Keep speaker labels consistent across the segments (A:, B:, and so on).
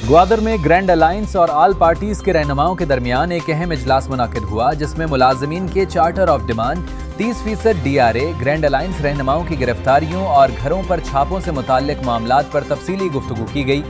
A: ग्वादर में grand alliance और आल parties के रहनुमाओं के दरमियान एक अहम इजलास मुनाकिद हुआ, जिसमें मुलाजमीन के charter of demand 30% DRA, grand alliance रहनुमाओं की गिरफ्तारियों और घरों पर छापों से मुताल्लिक मामलात पर तफसीली गुफ्तगू की गई।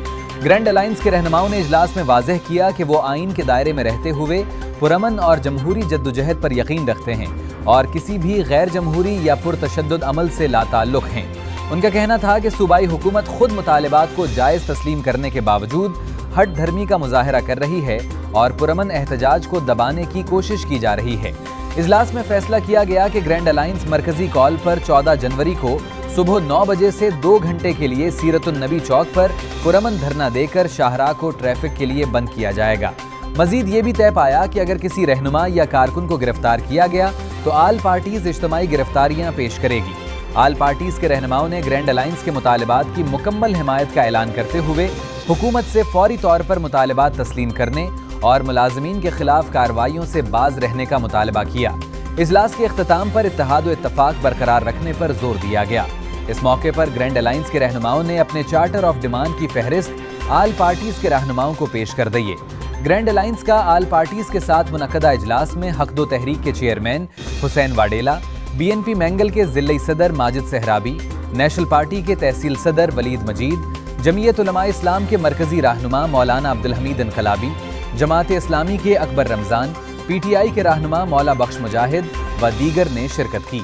A: ग्रैंड अलायंस के रहनुमाओं ने इजलास में वाज़ेह किया कि वो आइन के दायरे में रहते हुए पुरअमन और जमहूरी जद्दोजहद पर यकीन रखते हैं और किसी भी गैर जमहूरी या पुरतशद्दुद अमल से लाताल्लुक हैं। उनका कहना था कि सूबाई हुकूमत खुद मुतालिबात को जायज़ तस्लीम करने के बावजूद हट धर्मी का मुजाहरा कर रही है और पुरअमन एहतजाज को दबाने की कोशिश की जा रही है। इजलास में फैसला किया गया कि ग्रैंड अलायंस मरकजी कॉल पर 14 जनवरी को सुबह 9 बजे से 2 घंटे के लिए सीरतुन नबी चौक पर पुरअमन धरना देकर शाहराह को ट्रैफिक के लिए बंद किया जाएगा। मजीद ये भी तय पाया कि अगर किसी रहनुमा या कारकुन को गिरफ्तार किया गया तो आल पार्टीज इज्तिमाई गिरफ्तारियां पेश करेगी। आल पार्टीज के रहनुमाओं ने ग्रैंड अलायंस के मुतालिबात की मुकम्मल हिमायत का ऐलान करते हुए हुकूमत से फौरी तौर पर मुतालिबात तस्लीम करने और मुलाजमीन के खिलाफ कार्रवाइयों से बाज रहने का मुतालबा किया। इजलास के इख्तिताम पर इत्तेहाद व इत्तफाक बरकरार रखने पर जोर दिया गया। इस मौके पर ग्रैंड अलायंस के रहनुमाओं ने अपने चार्टर ऑफ डिमांड की फहरिस्त आल पार्टीज के रहनुमाओं को पेश कर दी। ग्रैंड अलायंस का आल पार्टीज के साथ मुनक्कदा इजलास में हक दो तहरीक के चेयरमैन हुसैन वाडेला, BNP मैंगल के ज़िले सदर माजिद सहराबी, नेशनल पार्टी के तहसील सदर वलीद मजीद, जमीयत उलमा इस्लाम के मरकजी रहनुमा मौलाना अब्दुल हमीद इनकलाबी, जमात इस्लामी के अकबर रमज़ान, PTI के रहनुमा मौला बख्श मुजाहिद व दीगर ने शिरकत की।